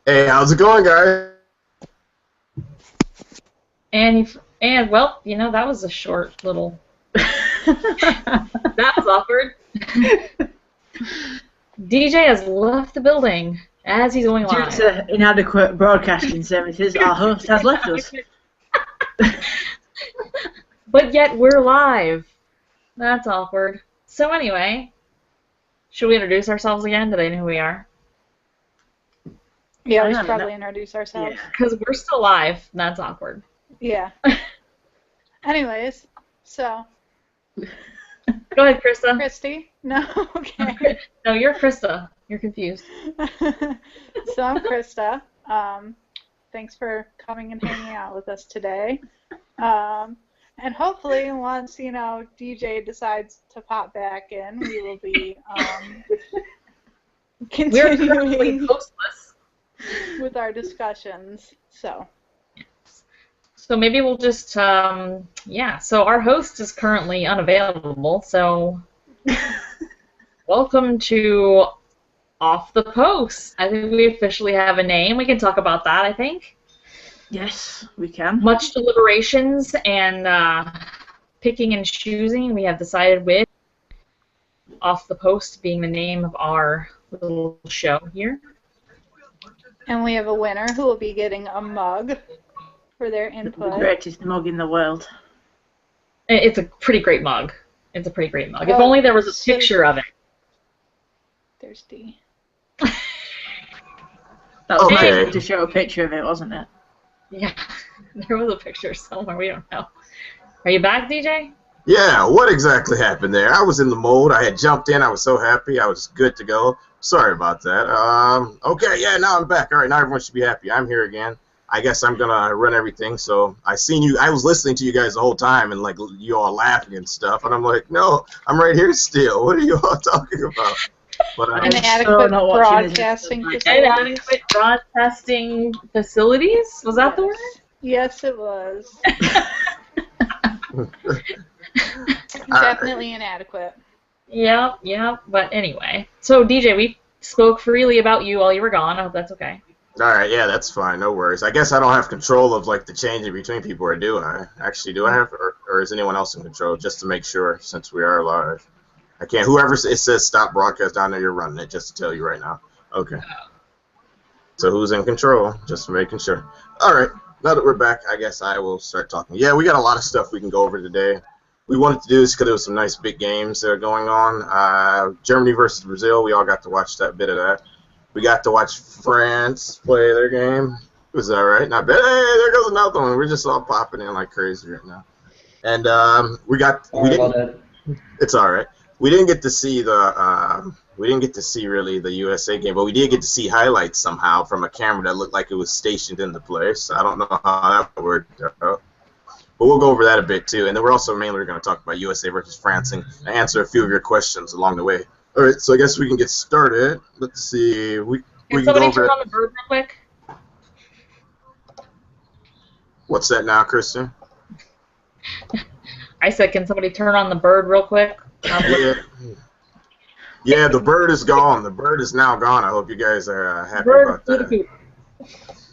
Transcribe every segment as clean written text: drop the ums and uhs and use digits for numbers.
Hey, how's it going, guys? And well, that was a short little. That was awkward. DJ has left the building as he's going Due live. to inadequate broadcasting services, our host has left us. But yet we're live. That's awkward. So anyway, should we introduce ourselves again? Do they know who we are? Yeah, we should probably introduce ourselves. Because we're still live. That's awkward. Yeah. Anyways, so. Go ahead, Krista. Christy? No? Okay. No, you're Krista. You're confused. So I'm Krista. Thanks for coming and hanging out with us today. And hopefully once, DJ decides to pop back in, we will be We're currently continuing hostless. with our discussions. So maybe we'll just, so our host is currently unavailable, so welcome to Off the Post. I think we officially have a name. We can talk about that, I think. Yes, we can. Much deliberations and picking and choosing, we have decided with Off the Post being the name of our little show here. And we have a winner who will be getting a mug for their input. The greatest mug in the world. It's a pretty great mug. If only there was a picture of it. Thirsty. That was Okay. nice to show a picture of it, wasn't it? Yeah, there was a picture somewhere. We don't know. Are you back, DJ? Yeah, what exactly happened there? I was in the mode. I had jumped in. I was so happy. I was good to go. Sorry about that. Okay, yeah, now I'm back. All right, now everyone should be happy. I'm here again. I guess I'm gonna run everything. So I seen you. I was listening to you guys the whole time, and like you all laughing and stuff. And I'm like, no, I'm right here still. What are you all talking about? But Inadequate not watching his broadcasting episode. facilities. Inadequate broadcasting facilities? Was that the word? Yes, it was. All Definitely inadequate. Yeah. But anyway. So, DJ, we spoke freely about you while you were gone. I hope that's okay. All right, yeah, that's fine. No worries. I guess I don't have control of like the changing between people, or do I? Actually, do I have, or is anyone else in control? Just to make sure, since we are live. I can't. Whoever it says stop broadcast down there, you're running it. Just to tell you right now. Okay. So who's in control? Just making sure. All right. Now that we're back, I guess I will start talking. Yeah, we got a lot of stuff we can go over today. We wanted to do this because there was some nice big games that are going on. Germany versus Brazil. We all got to watch that bit of that. We got to watch France play their game. Was that right? Not bad. Hey, there goes another one. We're just all popping in like crazy right now. And it's all right. We didn't get to see really the USA game, but we did get to see highlights somehow from a camera that looked like it was stationed in the place. I don't know how that worked out. But we'll go over that a bit too. And then we're also mainly going to talk about USA versus France and answer a few of your questions along the way. All right, so I guess we can get started. Let's see. Can somebody turn on the bird real quick? What's that now, Kristen? I said, can somebody turn on the bird real quick? Yeah, the bird is gone. The bird is now gone. I hope you guys are happy about that.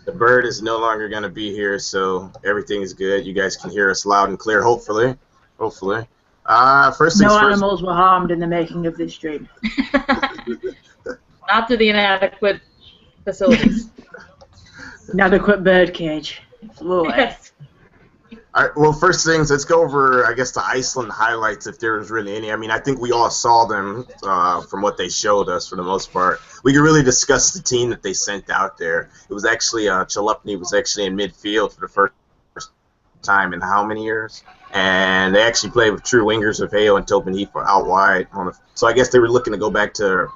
The bird is no longer going to be here, so everything is good. You guys can hear us loud and clear, hopefully. First things No first. animals were harmed in the making of this stream. Not through the inadequate facilities. Inadequate bird cage. Yes. All right, well, first things, let's go over, I guess, the Iceland highlights, if there was really any. I mean, I think we all saw them from what they showed us for the most part. We could really discuss the team that they sent out there. It was actually, Chalupny was actually in midfield for the first time in how many years? And they actually played with true wingers with Heo and Topin Heath out wide. So I guess they were looking to go back to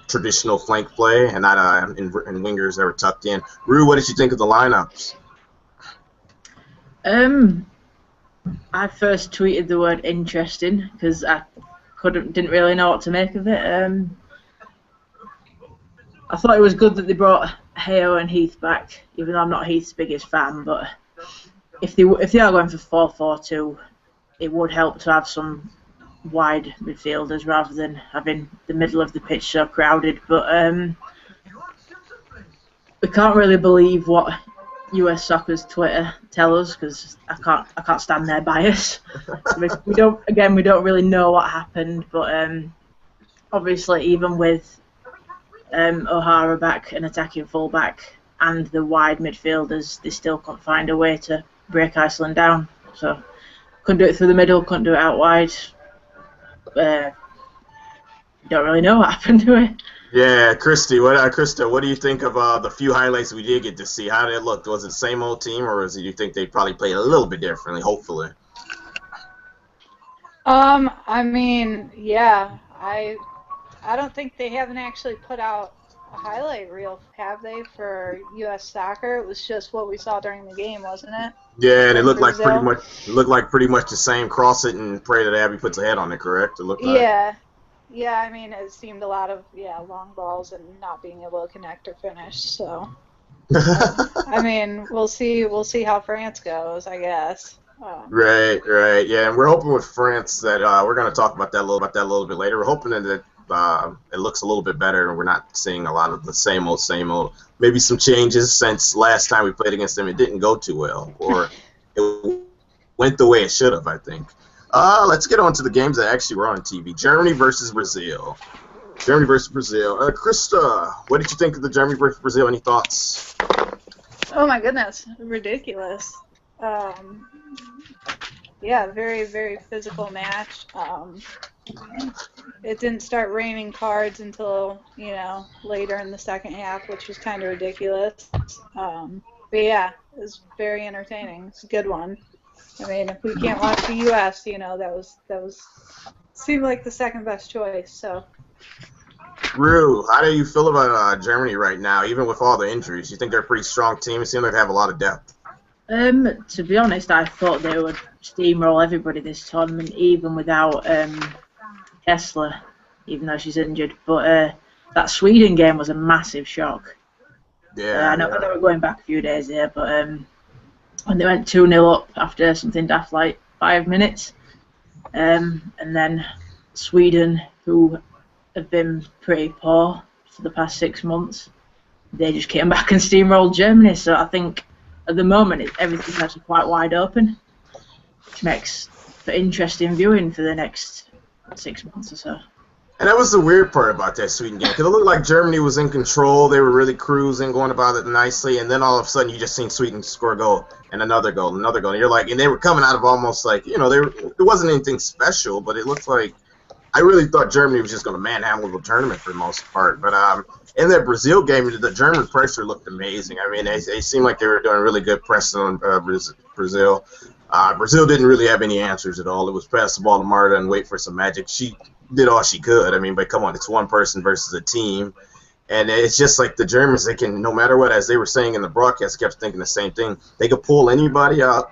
traditional flank play and not in wingers that were tucked in. Rue, what did you think of the lineups? I first tweeted the word interesting because I didn't really know what to make of it. I thought it was good that they brought Heo and Heath back, even though I'm not Heath's biggest fan. But if they are going for 4-4-2, it would help to have some wide midfielders rather than having the middle of the pitch so crowded. But we can't really believe what US Soccer's Twitter tell us because I can't stand their bias. we don't really know what happened, but obviously even with O'Hara back and attacking fullback and the wide midfielders, they still couldn't find a way to break Iceland down. So couldn't do it through the middle, couldn't do it out wide. Don't really know what happened to it. Yeah, Krista, what do you think of the few highlights we did get to see? How did it look? Was it the same old team, or do you think they probably played a little bit differently? Hopefully. I mean, yeah, I don't think they haven't actually put out a highlight reel, have they, for U.S. Soccer? It was just what we saw during the game, wasn't it? Yeah, and it looked Brazil? like pretty much the same. Cross it and pray that Abby puts a head on it. Correct? It looked like. Yeah. Yeah, I mean, it seemed a lot of long balls and not being able to connect or finish. So, I mean, we'll see how France goes, I guess. Right, yeah, and we're hoping with France that we're going to talk about that a little bit later. We're hoping that it looks a little bit better, and we're not seeing a lot of the same old. Maybe some changes since last time we played against them. It didn't go too well, or it went the way it should have, I think. Let's get on to the games that actually were on TV. Germany versus Brazil. Krista, what did you think of the Germany versus Brazil? Any thoughts? Oh my goodness, ridiculous. Yeah, very, very physical match. It didn't start raining cards until, later in the second half, which was kind of ridiculous. But yeah, it was very entertaining. It's a good one. I mean, if we can't watch the U.S., that was seemed like the second best choice. So. Rue, how do you feel about Germany right now, even with all the injuries? You think they're a pretty strong team? It seems like they have a lot of depth. To be honest, I thought they would steamroll everybody this tournament, even without Kessler, even though she's injured. But that Sweden game was a massive shock. Yeah. I know we're going back a few days here, but when they went 2-0 up after something daft like 5 minutes, and then Sweden, who have been pretty poor for the past 6 months, they just came back and steamrolled Germany. So I think at the moment everything's actually quite wide open, which makes for interesting viewing for the next 6 months or so. And that was the weird part about that Sweden game, because it looked like Germany was in control. They were really cruising, going about it nicely, and then all of a sudden you just seen Sweden score a goal and another goal. And you're like, and they were coming out of almost like, it wasn't anything special, but it looked like, I really thought Germany was just going to manhandle the tournament for the most part. But in that Brazil game, the German pressure looked amazing. I mean, they seemed like they were doing really good pressing on Brazil. Brazil didn't really have any answers at all. It was pass the ball to Marta and wait for some magic. She did all she could. I mean, but come on, it's one person versus a team. And it's just like the Germans, they can, no matter what, as they were saying in the broadcast, kept thinking the same thing. They could pull anybody out,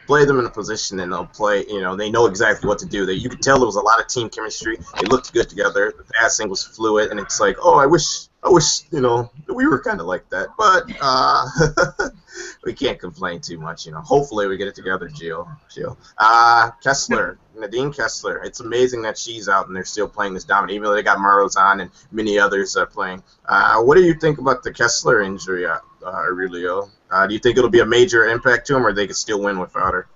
play them in a position, and they'll play, they know exactly what to do. You could tell there was a lot of team chemistry. They looked good together. The passing was fluid, and it's like, I wish, we were kind of like that. But we can't complain too much, Hopefully we get it together, Jill. Kessler, Nadine Kessler. It's amazing that she's out and they're still playing this dominant, even though they got Maros on and many others playing. What do you think about the Kessler injury, Aurelio? Do you think it'll be a major impact to them, or they could still win without her?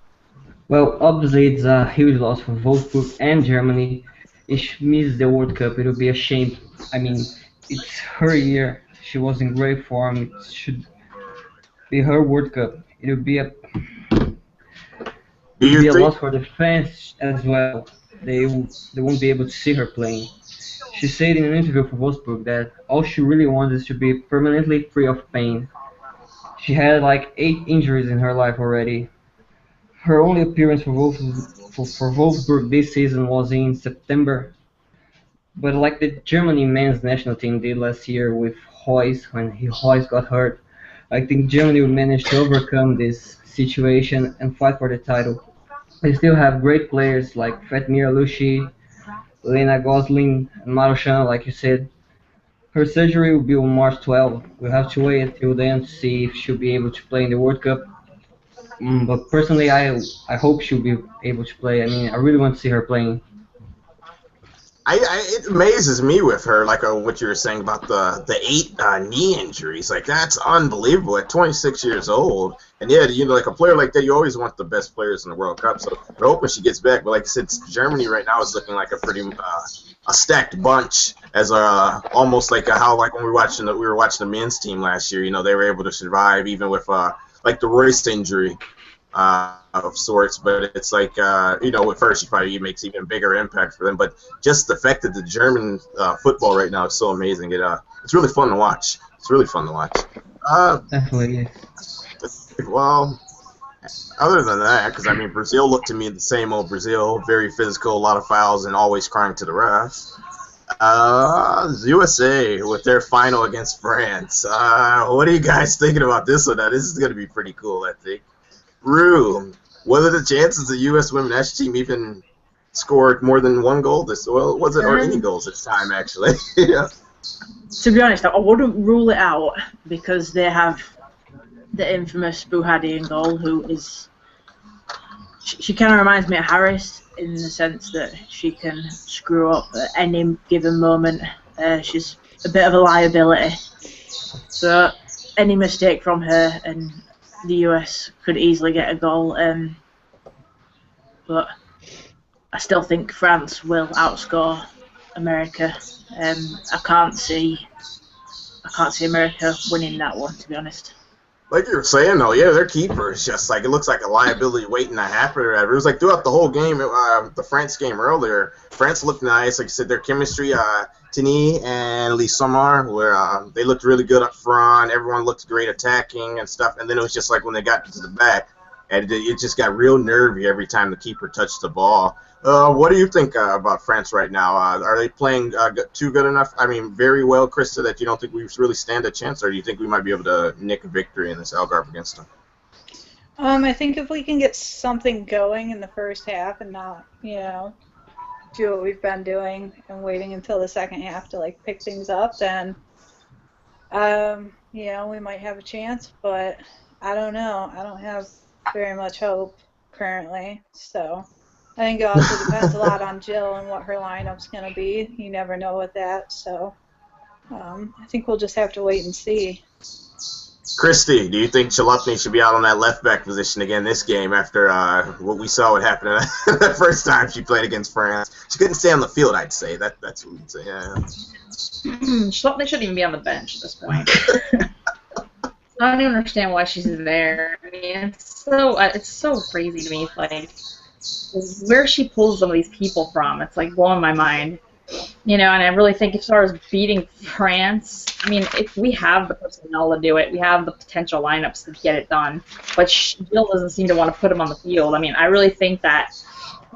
Well, obviously it's a huge loss for Wolfsburg and Germany. If she misses the World Cup, it will be a shame. I mean, it's her year. She was in great form. It should be her World Cup. It will be a loss for the fans as well. They won't be able to see her playing. She said in an interview for Wolfsburg that all she really wants is to be permanently free of pain. She had like 8 injuries in her life already. Her only appearance for Wolfsburg this season was in September. But like the Germany men's national team did last year with Hoyes, when Hoyes got hurt, I think Germany will manage to overcome this situation and fight for the title. They still have great players like Fatmir Alushi, Lena Gosling, and Marochan, like you said. Her surgery will be on March 12. We'll have to wait until then to see if she'll be able to play in the World Cup. But personally, I hope she'll be able to play. I mean, I really want to see her playing. It amazes me with her, like what you were saying about the 8 knee injuries. Like, that's unbelievable at 26 years old. And yeah, like a player like that, you always want the best players in the World Cup. So we're hoping she gets back. But like I said, Germany right now is looking like a pretty a stacked bunch, as almost like how like when we were watching the men's team last year. They were able to survive even with like the Royce injury. Of sorts, but it's like at first he probably makes even bigger impact for them. But just the fact that the German football right now is so amazing, it's really fun to watch. It's really fun to watch. Definitely, Well, other than that, because I mean Brazil looked to me the same old Brazil, very physical, a lot of fouls, and always crying to the refs. USA with their final against France. What are you guys thinking about this one? Now, this is going to be pretty cool, I think. Rue, what are the chances the U.S. women's national team even scored more than one goal or any goals this time, actually? Yeah. To be honest, I wouldn't rule it out because they have the infamous Buhadi in goal, who is... She kind of reminds me of Harris in the sense that she can screw up at any given moment. She's a bit of a liability. So any mistake from her and the US could easily get a goal, but I still think France will outscore America. I can't see America winning that one, to be honest. Like you were saying, though, yeah, their keeper is just like, it looks like a liability waiting to happen or whatever. It was like throughout the whole game, the France game earlier, France looked nice. Like you said, their chemistry, Tini and Lisomar, where they looked really good up front. Everyone looked great attacking and stuff. And then it was just like when they got to the back, and it just got real nervy every time the keeper touched the ball. What do you think about France right now? Are they playing too good enough? I mean, very well, Krista, that you don't think we really stand a chance, or do you think we might be able to nick a victory in this Algarve against them? I think if we can get something going in the first half and not, do what we've been doing and waiting until the second half to like pick things up, then we might have a chance. But I don't know. I don't have very much hope currently. So I think it also depends a lot on Jill and what her lineup's going to be. You never know with that. So I think we'll just have to wait and see. Christy, do you think Chalupny should be out on that left back position again this game after what we saw what happened the first time she played against France? She couldn't stay on the field, I'd say. That's what we'd say. Yeah. Chalupny shouldn't even be on the bench at this point. I don't even understand why she's there. I mean, it's so crazy to me. Like, where she pulls some of these people from, it's like blowing my mind. And I really think as far as beating France, I mean, if we have the personnel to do it, we have the potential lineups to get it done. But Jill doesn't seem to want to put them on the field. I mean, I really think that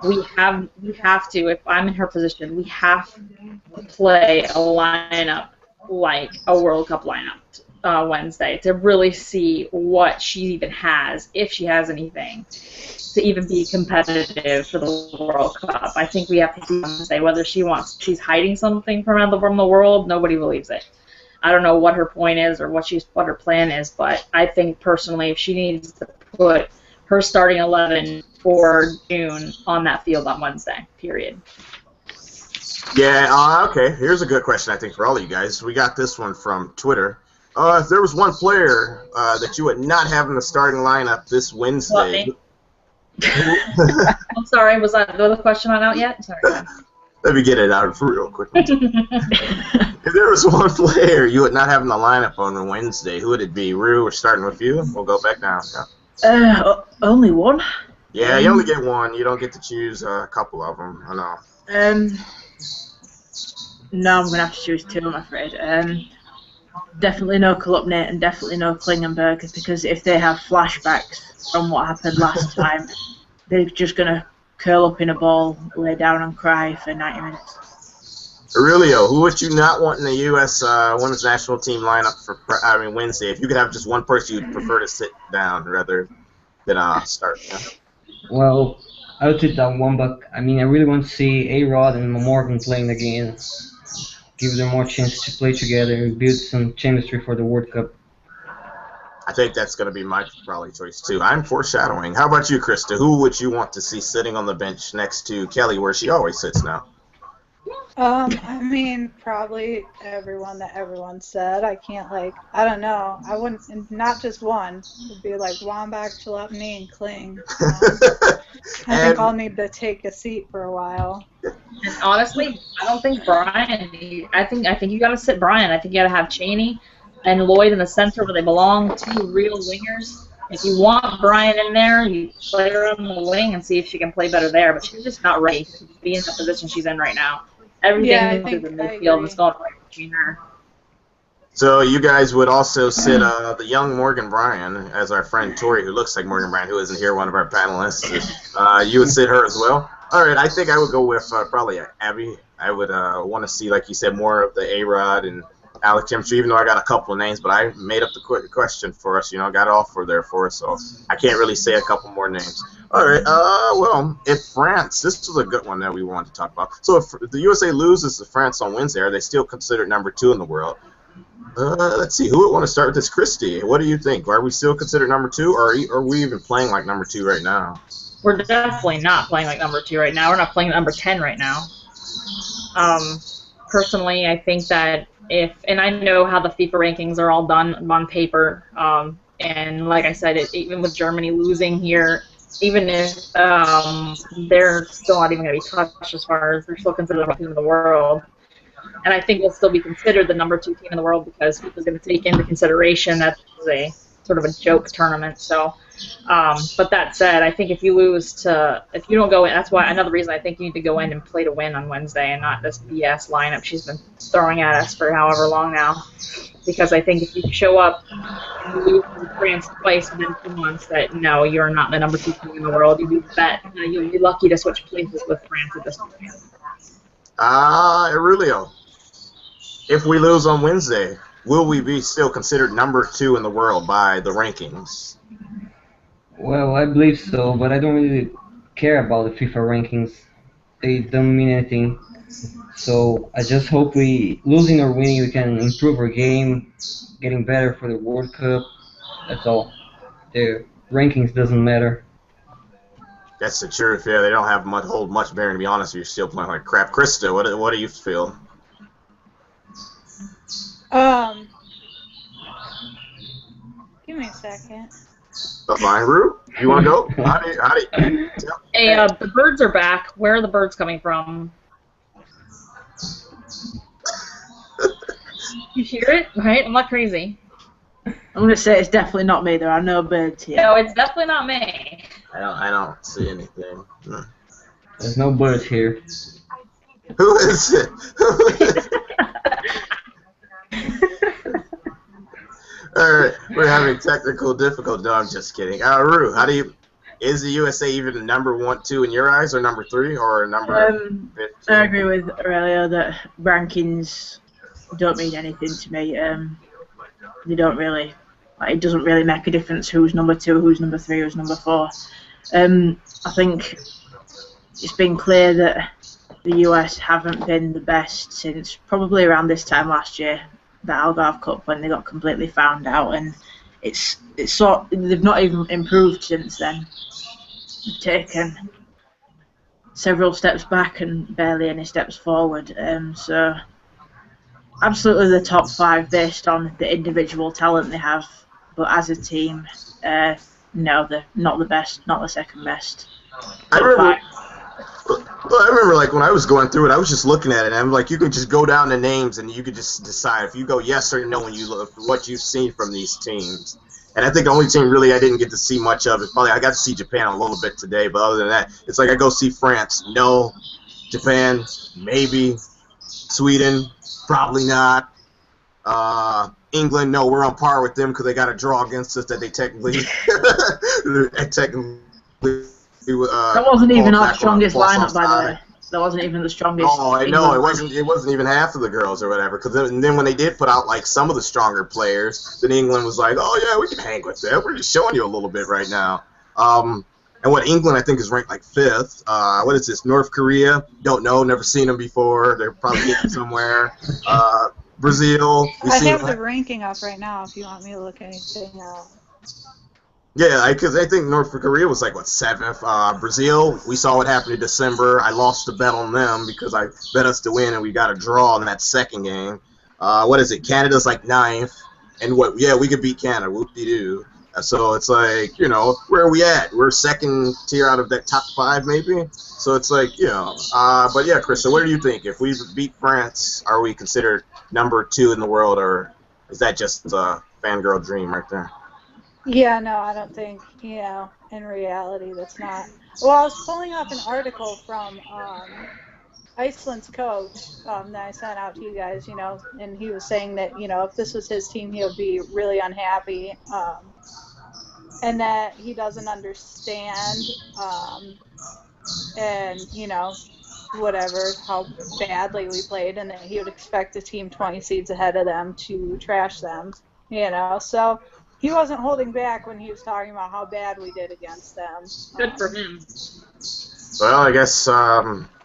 we have to, if I'm in her position, we have to play a lineup like a World Cup lineup Wednesday to really see what she even has, if she has anything, to even be competitive for the World Cup. I think we have to see Wednesday whether she's hiding something from the world. Nobody believes it. I don't know what her point is or what her plan is, but I think personally if she needs to put her starting 11 for June on that field on Wednesday, period. Yeah, okay. Here's a good question, I think, for all of you guys. We got this one from Twitter. If there was one player that you would not have in the starting lineup this Wednesday... I'm sorry, was the question not out yet? Sorry. Let me get it out real quick. If there was one player you would not have in the lineup on Wednesday, who would it be? Rue, we're starting with you. We'll go back down. Only one? Yeah, you only get one. You don't get to choose a couple of them. I know. No, I'm going to have to choose two, I'm afraid. Definitely no Chalupny and definitely no Klingenberg, because if they have flashbacks from what happened last time, they're just going to curl up in a ball, lay down and cry for 90 minutes. Aurelio, who would you not want in the U.S. women's national team lineup for Wednesday? If you could have just one person you'd prefer to sit down rather than start. Yeah. Well, I would sit down one, but I mean, I really want to see A-Rod and Morgan playing again. Give them more chance to play together and build some chemistry for the World Cup. I think that's going to be my probably choice too. I'm foreshadowing. How about you, Krista? Who would you want to see sitting on the bench next to Kelly, where she always sits now? I mean, probably everyone that everyone said. I can't, I don't know. I wouldn't, and not just one. It'd be like Wambach, Jalopny, and Kling. I think I'll need to take a seat for a while. And honestly, I don't think Brian. I think you got to sit Brian. I think you got to have Cheney and Lloyd in the center where they belong. Two real wingers. If you want Brian in there, you play her on the wing and see if she can play better there. But she's just not ready to be in the position she's in right now. Everything through the midfield is going right between her. So you guys would also sit the young Morgan Bryan as our friend Tori, who looks like Morgan Bryan, who isn't here, one of our panelists. You would sit her as well? All right, I think I would go with probably Abby. I would want to see, like you said, more of the A-Rod and Alex chemistry, even though I got a couple of names, but I made up the question for us, got it all for there for us, so I can't really say a couple more names. All right, well, if France, this was a good one that we wanted to talk about. So if the USA loses to France on Wednesday, are they still considered number 2 in the world? Let's see, who would want to start with this? Christy, what do you think? Are we still considered number 2, or are we even playing like number 2 right now? We're definitely not playing like number 2 right now. We're not playing number 10 right now. Personally, I think that and I know how the FIFA rankings are all done on paper, and like I said, even with Germany losing here, even if they're still not even going to be touched as far as they're still considered the number 2 in the world. And I think we'll still be considered the number 2 team in the world because FIFA's going to take into consideration that it's a sort of a joke tournament. So, but that said, I think if you don't go in, that's why another reason I think you need to go in and play to win on Wednesday and not this BS lineup she's been throwing at us for however long now. Because I think if you show up and you lose to France twice within 2 months, that no, you're not the number 2 team in the world. You'll be lucky to switch places with France at this point. Aurelio, if we lose on Wednesday, will we be still considered number 2 in the world by the rankings? Well, I believe so, but I don't really care about the FIFA rankings. They don't mean anything. So I just hope losing or winning, we can improve our game, getting better for the World Cup. That's all. The rankings doesn't matter. That's the truth. Yeah, they don't hold much bearing. To be honest, you're still playing like crap. Krista, what do you feel? Give me a second. Fine, Rue. You want to go? How do you Hey, the birds are back. Where are the birds coming from? You hear it, right? I'm not crazy. I'm going to say it's definitely not me. There are no birds here. No, it's definitely not me. I don't see anything. There's no birds here. Who is it? Alright, we're having technical difficulties. No, I'm just kidding. Rue, is the USA even number 1, 2 in your eyes, or number 3, or number 15? I agree with Aurelia that rankings don't mean anything to me. They don't really, it doesn't really make a difference who's number 2, who's number 3, who's number 4. I think it's been clear that the US haven't been the best since probably around this time last year, the Algarve Cup, when they got completely found out, and they've not even improved since then. They've taken several steps back and barely any steps forward. So absolutely the top 5 based on the individual talent they have, but as a team, no, they're not the best, not the second best. I remember like when I was going through it, I was just looking at it, and I'm like, you could just go down the names and you could just decide if you go yes or no when you look what you've seen from these teams. And I think the only team really I didn't get to see much of is probably I got to see Japan a little bit today, but other than that, it's like I go see France, no, Japan, maybe, Sweden, probably not, England, no, we're on par with them because they got a draw against us that they technically that wasn't even our strongest lineup, by the way. That wasn't even the strongest. Oh, I know. It wasn't even half of the girls or whatever. And then when they did put out like some of the stronger players, then England was like, "Oh yeah, we can hang with that. We're just showing you a little bit right now." And what England I think is ranked like 5th. What is this? North Korea? Don't know. Never seen them before. They're probably getting somewhere. Brazil. I have the ranking up right now. If you want me to look anything up. Yeah, because I think North Korea was like, what, 7th? Brazil, we saw what happened in December. I lost the bet on them because I bet us to win, and we got a draw in that second game. What is it? Canada's like 9th. And what? Yeah, we could beat Canada. Whoop-de-doo. So it's like, where are we at? We're second tier out of that top 5, maybe? So it's like, but yeah, Krista, what do you think? If we beat France, are we considered number 2 in the world, or is that just a fangirl dream right there? Yeah, no, I don't think, in reality that's not. Well, I was pulling up an article from Iceland's coach that I sent out to you guys, and he was saying that, if this was his team, he would be really unhappy, and that he doesn't understand, and, whatever, how badly we played, and that he would expect a team 20 seeds ahead of them to trash them, so he wasn't holding back when he was talking about how bad we did against them. Good for him. Well, I guess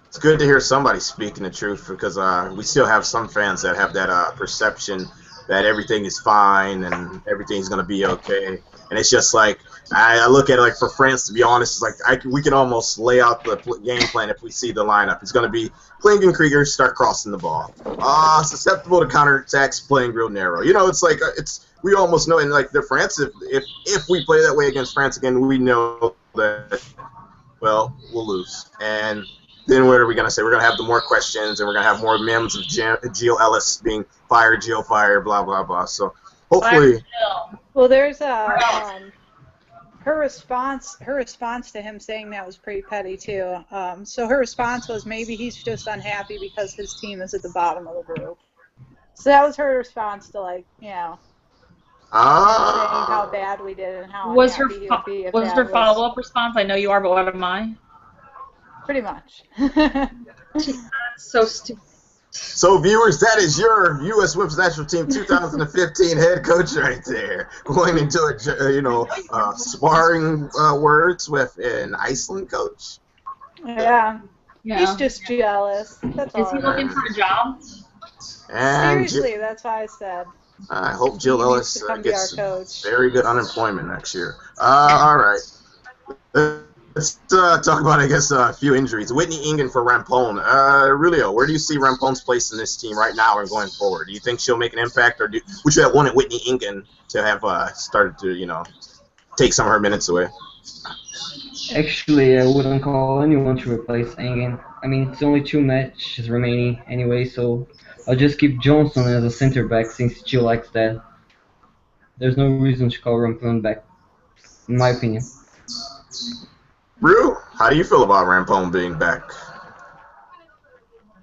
it's good to hear somebody speaking the truth, because we still have some fans that have that perception that everything is fine and everything's going to be okay. And it's just like, I look at it like, for France, to be honest, it's like we can almost lay out the game plan if we see the lineup. It's going to be Klingon Krieger, start crossing the ball. Susceptible to counterattacks, playing real narrow. It's like, we almost know, and like the France, if we play that way against France again, we know that, well, we'll lose. And then what are we going to say? We're going to have the more questions, and we're going to have more memes of Jill Ellis being fired, Jill fired, blah, blah, blah. So hopefully. Well, there's her response to him saying that was pretty petty, too. So her response was, maybe he's just unhappy because his team is at the bottom of the group. So that was her response to, like, saying how bad we did and how Was unhappy he would be if her follow-up response, I know you are, but what am I? Pretty much. So stupid. So, viewers, that is your U.S. Women's National Team 2015 head coach right there, going into a sparring words with an Iceland coach. Yeah. He's just jealous. That's all. Is he looking for a job? And seriously, that's why I said. I hope Jill Ellis gets very good unemployment next year. All right. Let's talk about, I guess, a few injuries. Whitney Ingen for Rampone. Rulio, where do you see Rampone's place in this team right now and going forward? Do you think she'll make an impact, or would you have wanted Whitney Ingen to have started to, take some of her minutes away? Actually, I wouldn't call anyone to replace Ingen. I mean, it's only 2 matches remaining anyway, so I'll just keep Johnson as a center back since Jill likes that. There's no reason to call Rampone back, in my opinion. Rue, how do you feel about Rampone being back?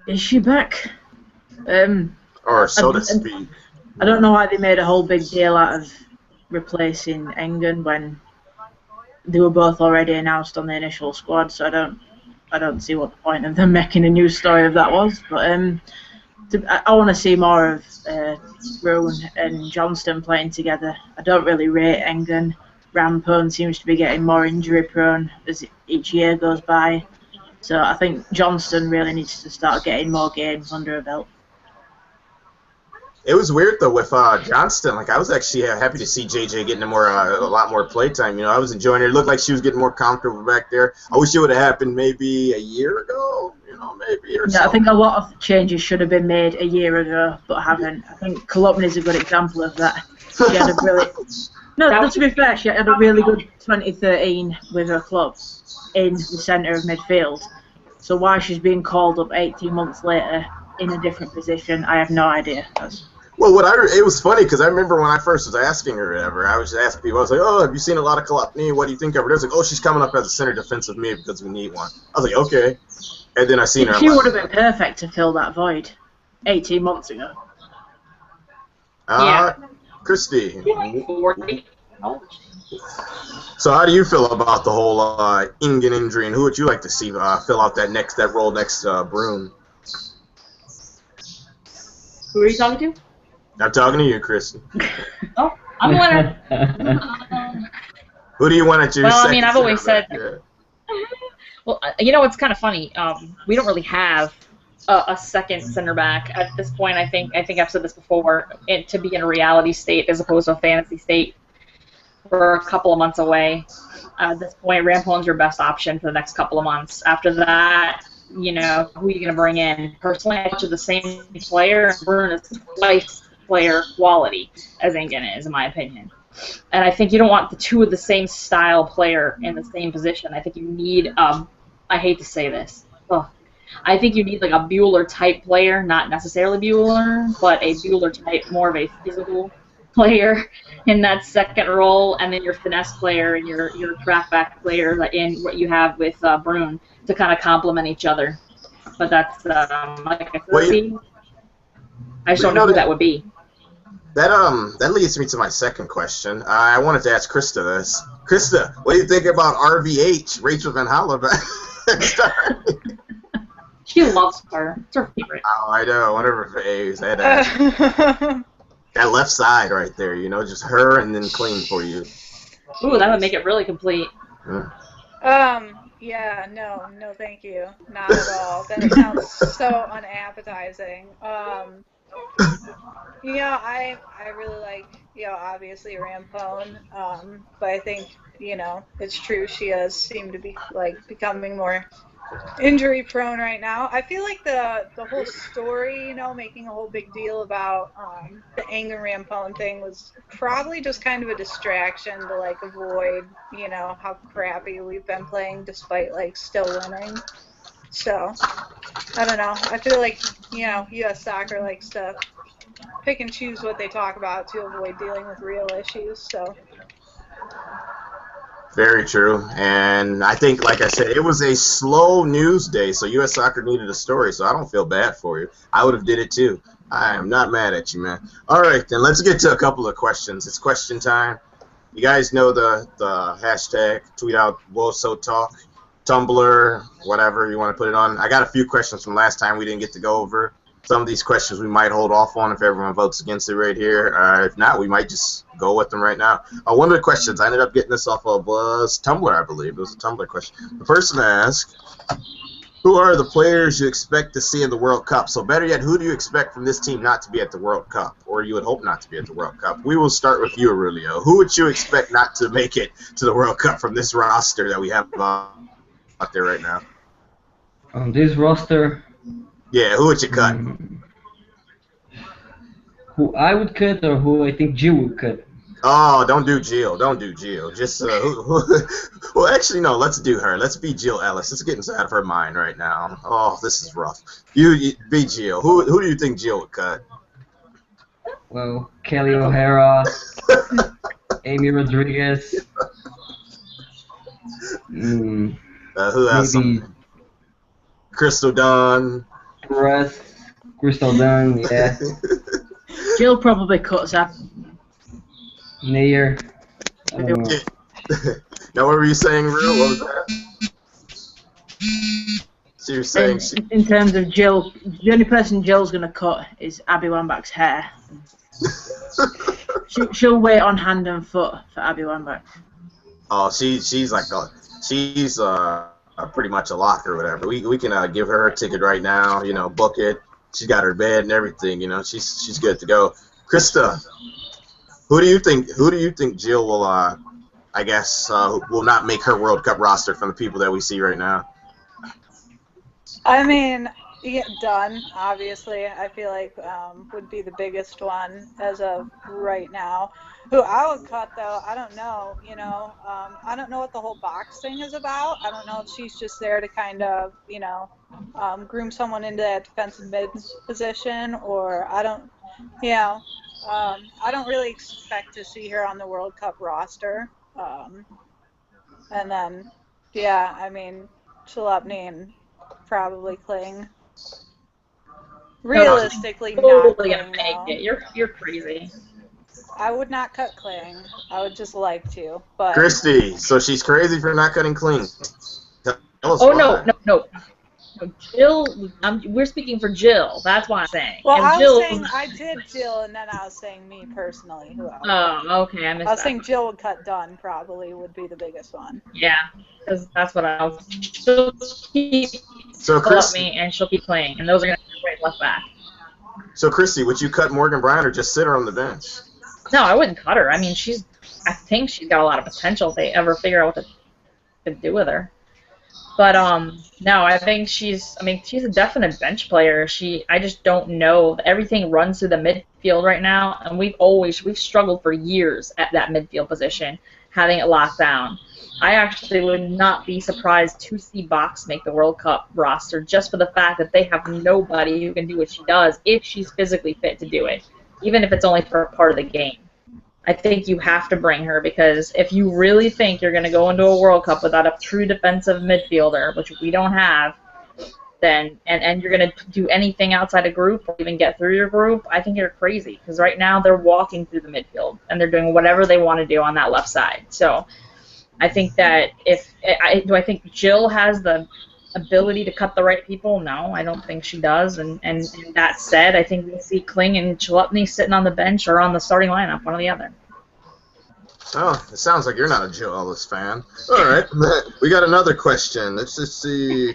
Is she back? Or so to speak. I don't know why they made a whole big deal out of replacing Engen when they were both already announced on the initial squad, so I don't see what the point of them making a new story of that was. But I want to see more of Rune and Johnston playing together. I don't really rate Engen. Rampone seems to be getting more injury prone as each year goes by. So I think Johnston really needs to start getting more games under her belt. It was weird though with Johnston. Like, I was actually happy to see JJ getting a lot more playtime. I was enjoying it. It looked like she was getting more comfortable back there. I wish it would have happened maybe a year ago. Maybe or so. I think a lot of changes should have been made a year ago, but haven't. I think Kolopny is a good example of that. She had a really No, to be fair, she had a really good 2013 with her club in the centre of midfield. So why she's being called up 18 months later in a different position, I have no idea. Well, it was funny because I remember when I first was asking her or whatever, I was asking people, I was like, oh, have you seen a lot of Kolopny? What do you think of her? They was like, oh, she's coming up as a center defensive mid because we need one. I was like, okay. And then I seen her. She would have been perfect to fill that void 18 months ago. Yeah. Christy. 40. So how do you feel about the whole Ingen injury, and who would you like to see fill out that role next Brune? Who are you talking to? I'm talking to you, Christy. Oh, I'm the winner. Who do you want at your Well, I second mean, I've always said. Yeah. Well, it's kind of funny. We don't really have a second center back at this point. I think I've said this before. To be in a reality state as opposed to a fantasy state. for a couple of months away. At this point, Rampone's your best option for the next couple of months. After that, you know, who are you going to bring in? Personally, I picture the same player. Bruin is twice player quality as Engen is, in my opinion. And I think you don't want the two of the same style player in the same position. I think you need, I hate to say this, I think you need like a Bueller-type player, not necessarily Bueller, but a Bueller-type, more of a physical player in that second role, and then your finesse player and your track back player in what you have with Bruin to kind of complement each other. But that's, like I said, I just don't know who that would be. That leads me to my second question. I wanted to ask Krista this. Krista, what do you think about RVH, Rachel Van Holle? She loves her. It's her favorite. Oh, I know. One of her faves. That left side right there, you know, just her and then clean for you. Ooh, that would make it really complete. Yeah, no, thank you. Not at all. That sounds so unappetizing. You know, I really like, you know, obviously Rampone, but I think, you know, it's true she does seem to be, like, becoming more injury prone right now. I feel like the whole story, you know, making a whole big deal about the Engen Rampone thing was probably just kind of a distraction to, like, avoid, you know, how crappy we've been playing despite, like, still winning. So, I don't know. I feel like, you know, U.S. Soccer likes to pick and choose what they talk about to avoid dealing with real issues, so. Very true. And I think, like I said, it was a slow news day, so U.S. Soccer needed a story, so I don't feel bad for you. I would have did it too. I am not mad at you, man. All right, then let's get to a couple of questions. It's question time. You guys know the hashtag, tweet out WOSO Talk, Tumblr, whatever you want to put it on. I got a few questions from last time we didn't get to go over. Some of these questions we might hold off on if everyone votes against it right here. If not, we might just go with them right now. One of the questions I ended up getting this off of was Tumblr, I believe. It was a Tumblr question. The person asked, who are the players you expect to see in the World Cup? So better yet, who do you expect from this team not to be at the World Cup? Or you would hope not to be at the World Cup? We will start with you, Aurelio. Who would you expect not to make it to the World Cup from this roster that we have out there right now? On this roster... Yeah, who would you cut? Who I would cut or who I think Jill would cut? Oh, don't do Jill. Don't do Jill. Just, well, actually, no, let's do her. Let's be Jill Ellis. Let's get inside of her mind right now. Oh, this is rough. You be Jill. Who do you think Jill would cut? Well, Kelly O'Hara, Amy Rodriguez. Who else? Maybe Crystal Dunn. Crystal Dunn, yeah. Jill probably cuts up. Nair. I don't know. Now, what were you saying, Rue? What was that? So you're saying in terms of Jill, the only person Jill's going to cut is Abby Wambach's hair. She'll wait on hand and foot for Abby Wambach. Oh, she's like she's pretty much a lock or whatever. We can give her a ticket right now. You know, book it. She's got her bed and everything. You know, she's good to go. Krista, who do you think Jill will I guess will not make her World Cup roster from the people that we see right now? I mean, yeah, Dunn, obviously, I feel like would be the biggest one as of right now. Who I would cut, though, I don't know. You know, I don't know what the whole box thing is about. I don't know if she's just there to kind of, you know, groom someone into that defensive mid position, or I don't, you know, I don't really expect to see her on the World Cup roster. And then, yeah, I mean, Chalupny and probably Kling. Realistically, not Kling, though. You're crazy. I would not cut Kling. I would just like to, but... Christy, so she's crazy for not cutting Kling. No. Jill, we're speaking for Jill. That's what I'm saying. Well, and I Jill, was saying I did Jill, and then I was saying me personally. Who else? Oh, okay, I missed that. I was saying Jill would cut Dunn, probably, would be the biggest one. Yeah, because that's what I was... She'll keep me, and she'll keep playing, and those are going to be right left back. So, Christy, would you cut Morgan Bryant or just sit her on the bench? No, I wouldn't cut her. I mean, she's I think she's got a lot of potential if they ever figure out what to do with her. But no, I think she's a definite bench player. I just don't know. Everything runs through the midfield right now, and we've struggled for years at that midfield position, having it locked down. I actually would not be surprised to see Box make the World Cup roster just for the fact that they have nobody who can do what she does if she's physically fit to do it, even if it's only for a part of the game. I think you have to bring her because if you really think you're going to go into a World Cup without a true defensive midfielder, which we don't have, then and you're going to do anything outside a group or even get through your group, I think you're crazy because right now they're walking through the midfield and they're doing whatever they want to do on that left side. So I think that do I think Jill has the ability to cut the right people? No, I don't think she does. And that said, I think we'll see Kling and Chalupny sitting on the bench or on the starting lineup, one or the other. Oh, it sounds like you're not a Jill Ellis fan. All right, we got another question. Let's just see.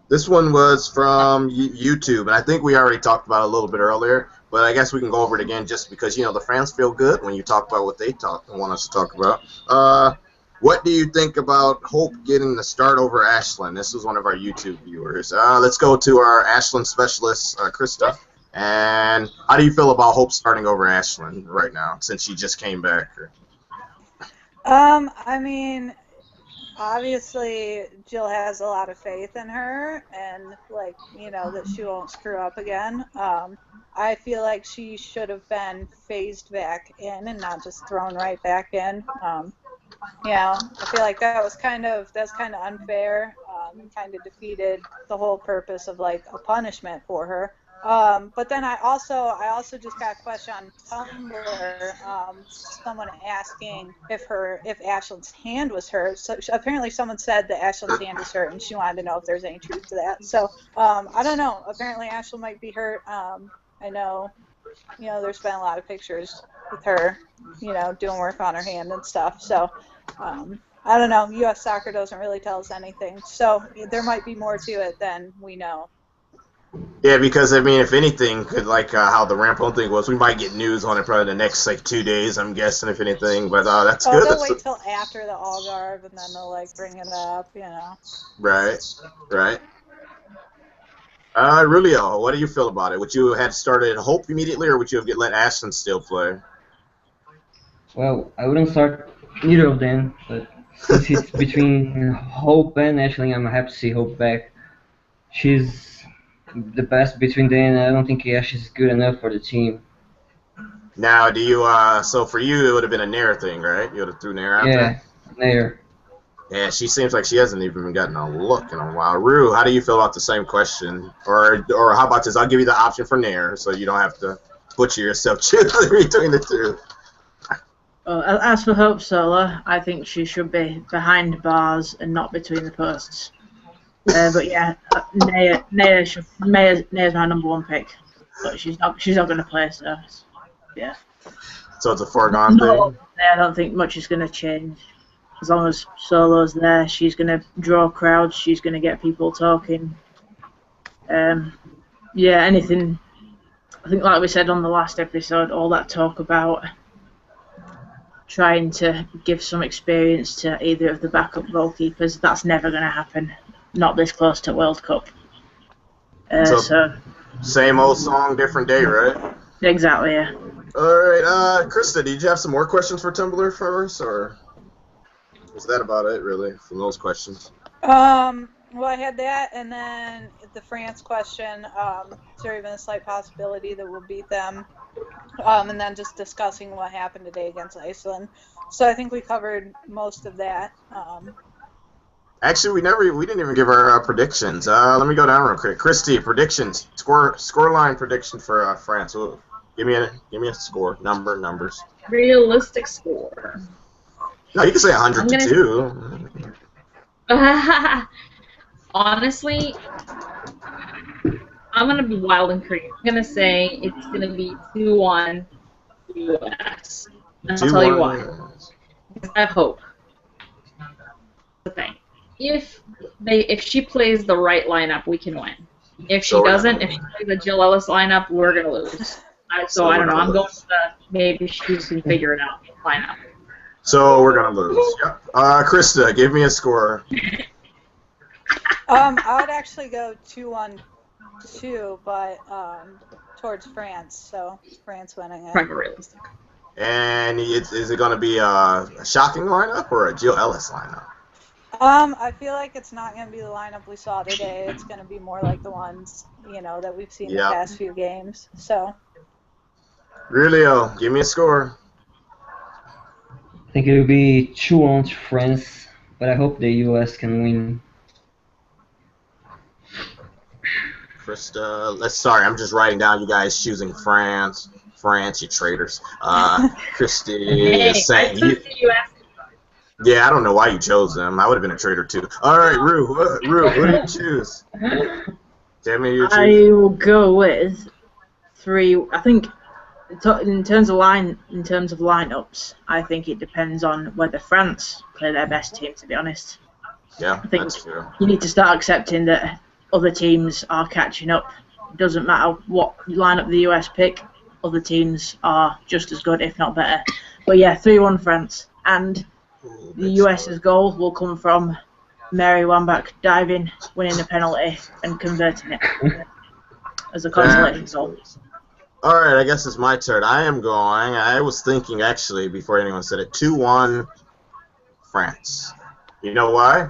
This one was from YouTube, and I think we already talked about it a little bit earlier, but I guess we can go over it again just because, the fans feel good when you talk about what they want us to talk about. What do you think about Hope getting the start over Ashland? This was one of our YouTube viewers. Let's go to our Ashland specialist, Krista. And how do you feel about Hope starting over Ashland right now, since she just came back? I mean, obviously Jill has a lot of faith in her, and that she won't screw up again. I feel like she should have been phased back in and not just thrown right back in. I feel like that's kind of unfair. Kind of defeated the whole purpose of a punishment for her. But then I also just got a question on Tumblr. Someone asking if Ashland's hand was hurt. So apparently someone said that Ashland's hand was hurt, and she wanted to know if there's any truth to that. So I don't know. Apparently Ashland might be hurt. I know, there's been a lot of pictures with her, doing work on her hand and stuff. So I don't know. U.S. Soccer doesn't really tell us anything. So there might be more to it than we know. Yeah, because, if anything, how the Rampone thing was, we might get news on it probably the next, 2 days, I'm guessing, if anything. But that's good. They'll wait till after the Algarve, and then they'll, bring it up, Right. Rulio, what do you feel about it? Would you have started Hope immediately, or would you have let Ashland still play? Well, I wouldn't start either of them, but since it's between Hope and Ashland, I'm happy to see Hope back. She's the best between them, and I don't think she's good enough for the team. Now, do you, so for you, it would have been a Nair thing, right? You would have threw Nair out there? Yeah, Nair. Yeah, she seems like she hasn't even gotten a look in a while. Rue, how do you feel about the same question? Or how about this? I'll give you the option for Nair, so you don't have to butcher yourself choosing between the two. As for Hope Solo, I think she should be behind bars and not between the posts. But yeah, Nair's my number one pick, but she's not going to play, so yeah. So it's a foregone thing? I don't think much is going to change. As long as Solo's there, she's going to draw crowds, she's going to get people talking. Anything, I think like we said on the last episode, all that talk about trying to give some experience to either of the backup goalkeepers, that's never going to happen. Not this close to World Cup. So same old song, different day, right? Exactly, yeah. Alright, Krista, did you have some more questions for Tumblr for us, or was that about it, really, from those questions? Well, I had that, and then the France question, is there even a slight possibility that we'll beat them? And then just discussing what happened today against Iceland. So I think we covered most of that. Actually, we didn't even give our predictions. Let me go down real quick. Christy, predictions, scoreline prediction for France. Ooh, give me a score, numbers. Realistic score. No, you can say 100-2. Honestly, I'm gonna be wild and crazy. I'm gonna say it's gonna be 2-1 US. And I'll tell you why. Because I have hope. The thing. If she plays the right lineup, we can win. If she doesn't, if she plays the Jill Ellis lineup, we're gonna lose. So I don't know. I'm going with maybe she can figure it out. Lineup. So we're gonna lose. Yep. Krista, give me a score. I would actually go 2-1-2, but towards France. So France winning it. Probably realistic. And is it going to be a shocking lineup or a Jill Ellis lineup? I feel like it's not going to be the lineup we saw today. It's going to be more like the ones, that we've seen the past few games. So. Really, give me a score. I think it will be 2-1 to France, but I hope the US can win. Krista, sorry, I'm just writing down you guys choosing France. France, you traitors. Christy is saying yeah, I don't know why you chose them. I would have been a traitor too. All right, Rue, what do you choose? Tell me your choose. I will go with 3. I think in terms of lineups, I think it depends on whether France play their best team. To be honest, yeah, I think that's true. You need to start accepting that other teams are catching up. It doesn't matter what lineup the US pick. Other teams are just as good, if not better. But yeah, 3-1 France. And the US's goal will come from Mary Wambach diving, winning a penalty, and converting it as a consolation goal. All right, I guess it's my turn. I was thinking, actually, before anyone said it, 2-1 France. You know why?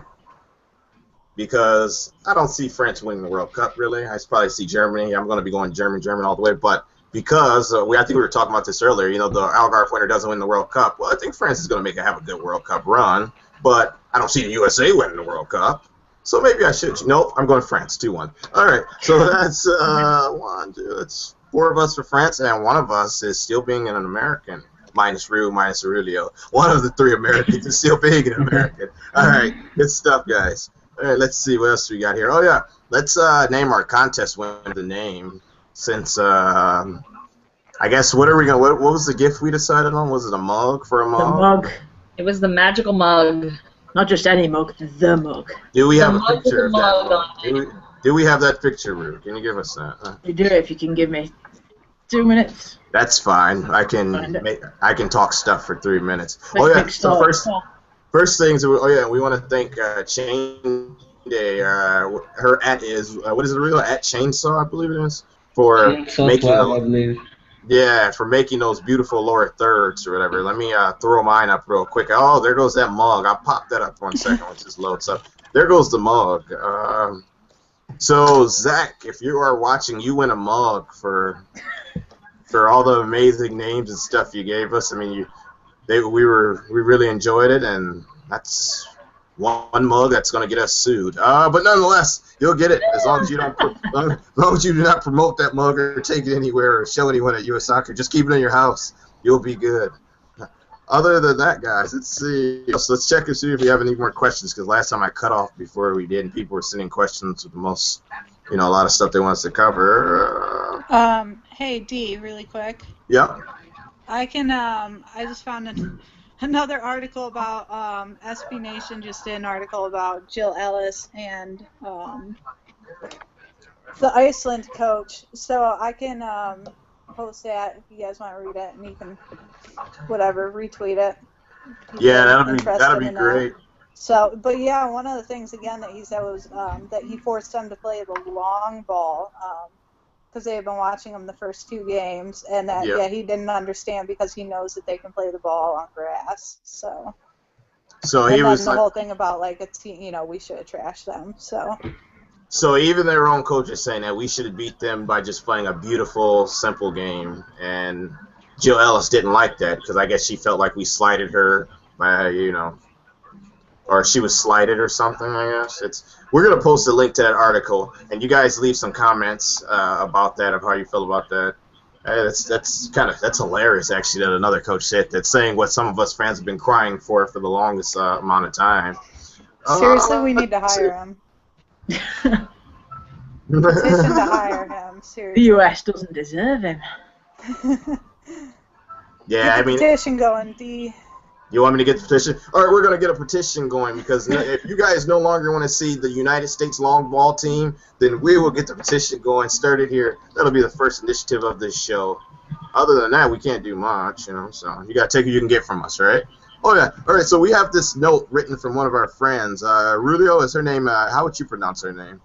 Because I don't see France winning the World Cup, really. I probably see Germany. I'm going to be going German all the way. But because I think we were talking about this earlier, the Algarve winner doesn't win the World Cup. Well, I think France is going to have a good World Cup run. But I don't see the USA winning the World Cup. So maybe I should. Nope, I'm going France, 2-1. All right, so that's 1, 2, that's 4 of us for France, and one of us is still being an American. Minus Rue, minus Aurelio. One of the 3 Americans is still being an American. All right, good stuff, guys. All right, let's see what else we got here. Oh, yeah, let's name our contest winner the name. Since, I guess, what was the gift we decided on? Was it a mug for a mug? The mug. It was the magical mug. Not just any mug, the mug. Do we have a picture of that mug? Do we have that picture, Rue? Can you give us that? You do it if you can give me 2 minutes. That's fine. I can talk stuff for 3 minutes. Oh yeah. So first things. Oh yeah. We want to thank Chain Day. Her at is what is it? Real at Chainsaw, I believe it is, for making. Yeah, for making those beautiful lower thirds or whatever. Let me throw mine up real quick. Oh, there goes that mug. I'll pop that up 1 second once this loads up. There goes the mug. So, Zach, if you are watching, you win a mug for all the amazing names and stuff you gave us. I mean, we really enjoyed it, and that's one mug that's going to get us sued. But nonetheless, you'll get it as long as you do not promote that mug or take it anywhere or show anyone at US Soccer. Just keep it in your house. You'll be good. Other than that, guys, let's see. So let's check and see if we have any more questions, because last time I cut off before we did, and people were sending questions with the most, a lot of stuff they want us to cover. Hey, D, really quick. Yeah. I just found another article about SB Nation just did an article about Jill Ellis and the Iceland coach. So I can post that if you guys want to read it, and you can retweet it. Yeah, that'd be great. So, but yeah, one of the things again that he said was that he forced them to play the long ball because they had been watching him the first 2 games, and that he didn't understand because he knows that they can play the ball on grass. So he was the whole thing about we should have trashed them. So even their own coach is saying that we should have beat them by just playing a beautiful, simple game, and Jill Ellis didn't like that because I guess she felt like we slighted her by, or she was slighted or something, I guess. We're going to post a link to that article, and you guys leave some comments about that, of how you feel about that. That's hilarious, actually, that another coach said that's saying what some of us fans have been crying for the longest amount of time. Seriously, we need to hire him. Petition to hire him, seriously. The US doesn't deserve him. Yeah, I mean, petition going, D. You want me to get the petition? All right, we're going to get a petition going, because if you guys no longer want to see the United States long ball team, then we will get the petition going, started here. That'll be the first initiative of this show. other than that, we can't do much, you know. So you gotta take what you can get from us, right? Oh yeah. All right. So we have this note written from one of our friends. Rulio is her name. How would you pronounce her name?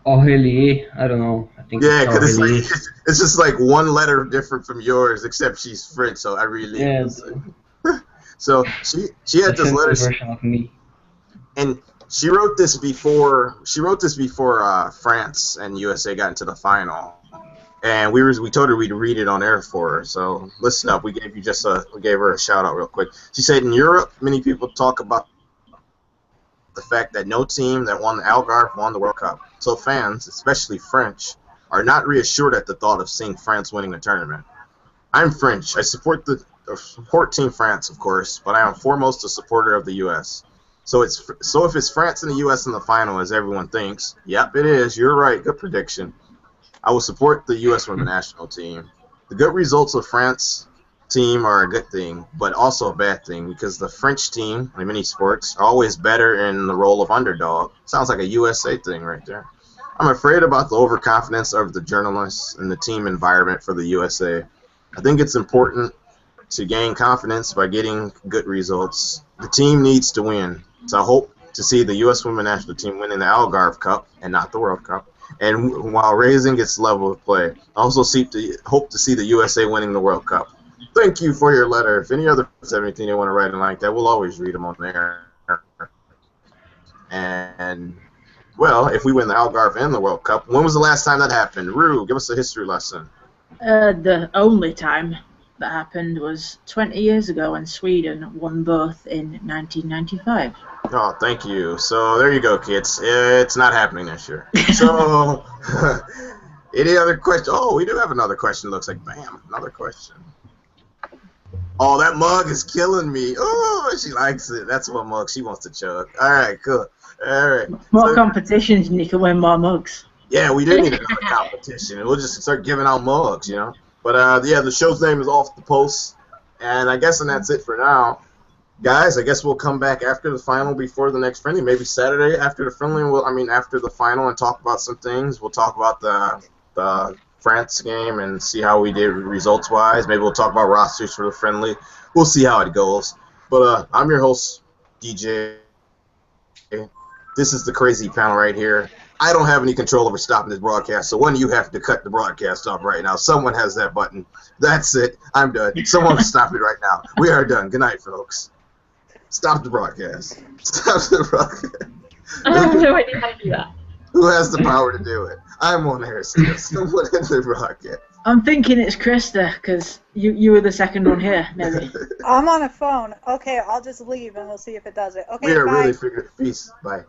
Aurélie, I don't know. I think Yeah, it's because it's Aurélie. like it's just like one letter different from yours, except she's French. So I really. Yeah, So she had the this letter. fancy version of me. And she wrote this before France and USA got into the final, and we told her we'd read it on air for her. So listen up, we gave her a shout out real quick. She said, in Europe, many people talk about the fact that no team that won the Algarve won the World Cup. So fans, especially French, are not reassured at the thought of seeing France winning a tournament. I'm French. I support Team France, of course, but I am foremost a supporter of the U.S. So if it's France and the U.S. in the final, as everyone thinks, yep, it is. You're right. Good prediction. I will support the U.S. women's national team. The good results of France team are a good thing, but also a bad thing because the French team, in many sports, are always better in the role of underdog. Sounds like a USA thing right there. I'm afraid about the overconfidence of the journalists and the team environment for the USA. I think it's important to gain confidence by getting good results. The team needs to win. So I hope to see the U.S. women's national team winning the Algarve Cup and not the World Cup, and while raising its level of play. I also hope to see the USA winning the World Cup. Thank you for your letter. If any other folks have anything they want to write in like that, we'll always read them on there. And, well, if we win the Algarve and the World Cup, when was the last time that happened? Rue, give us a history lesson. The only time that happened was 20 years ago when Sweden won both in 1995. Oh, thank you. So there you go, kids. It's not happening this year. So, any other question? Oh, we do have another question. Looks like, bam, another question. Oh, that mug is killing me. Oh, she likes it. That's what mug she wants to chug. All right, cool. All right. More competitions and you can win more mugs. Yeah, we do need another competition. We'll just start giving out mugs, you know. But, yeah, the show's name is Off the Post. And I guess that's it for now. Guys, I guess we'll come back after the final before the next friendly. Maybe Saturday after the friendly. After the final and talk about some things. We'll talk about the France game and see how we did results-wise. Maybe we'll talk about rosters for the friendly. We'll see how it goes. But I'm your host, DJ. This is the crazy panel right here. I don't have any control over stopping this broadcast, so one of you have to cut the broadcast off right now. Someone has that button. That's it. I'm done. Someone stop it right now. We are done. Good night, folks. Stop the broadcast. Stop the broadcast. I have no idea how to do that. Who has the power to do it? I'm on there. Someone in the broadcast. I'm thinking it's Krista, because you were the second one here, maybe. I'm on a phone. Okay, I'll just leave and we'll see if it does it. Okay, We are bye. really figuring. Peace. Bye.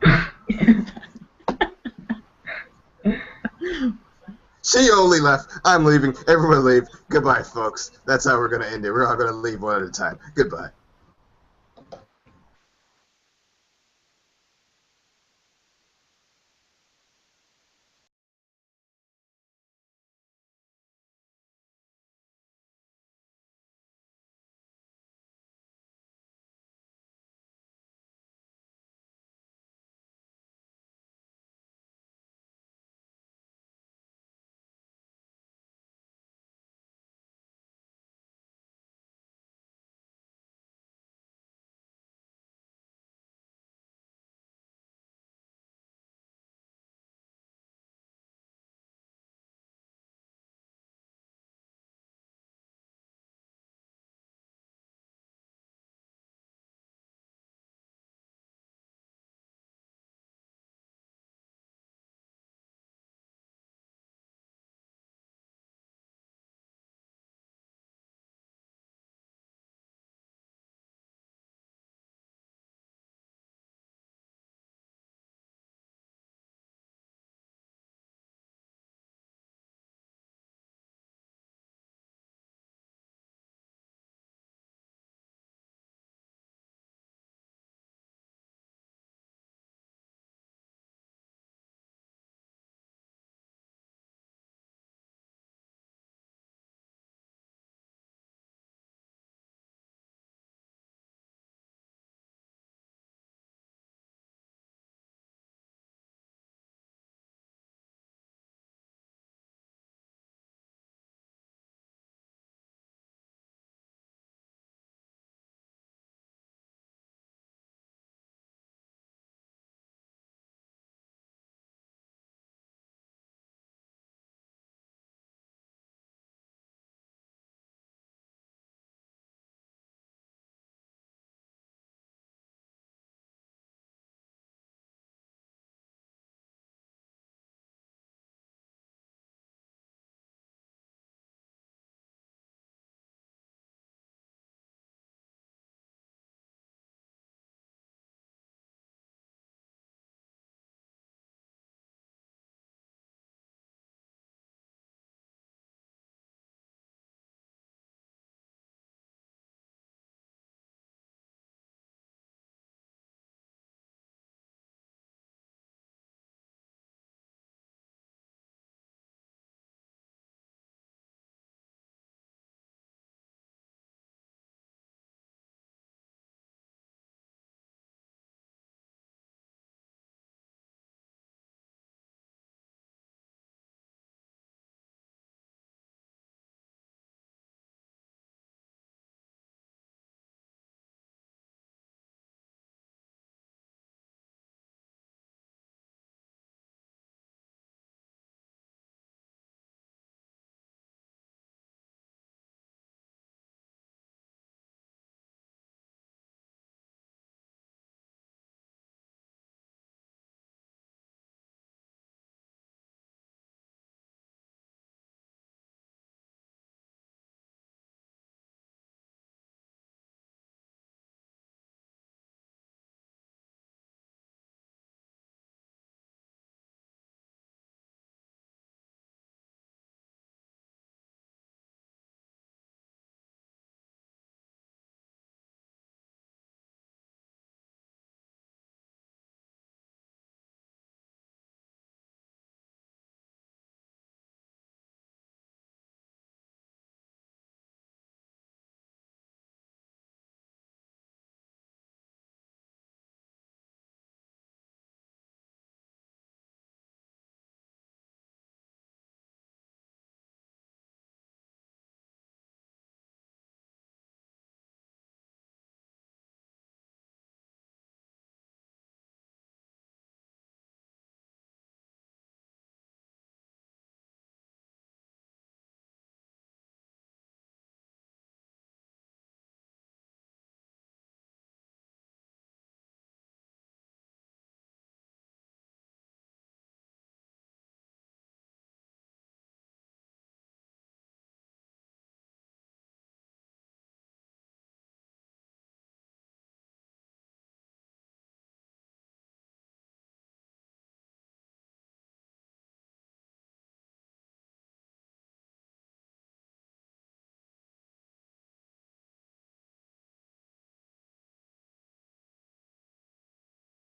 She only left. I'm leaving. Everyone leave. Goodbye, folks. That's how we're going to end it. We're all going to leave one at a time. Goodbye.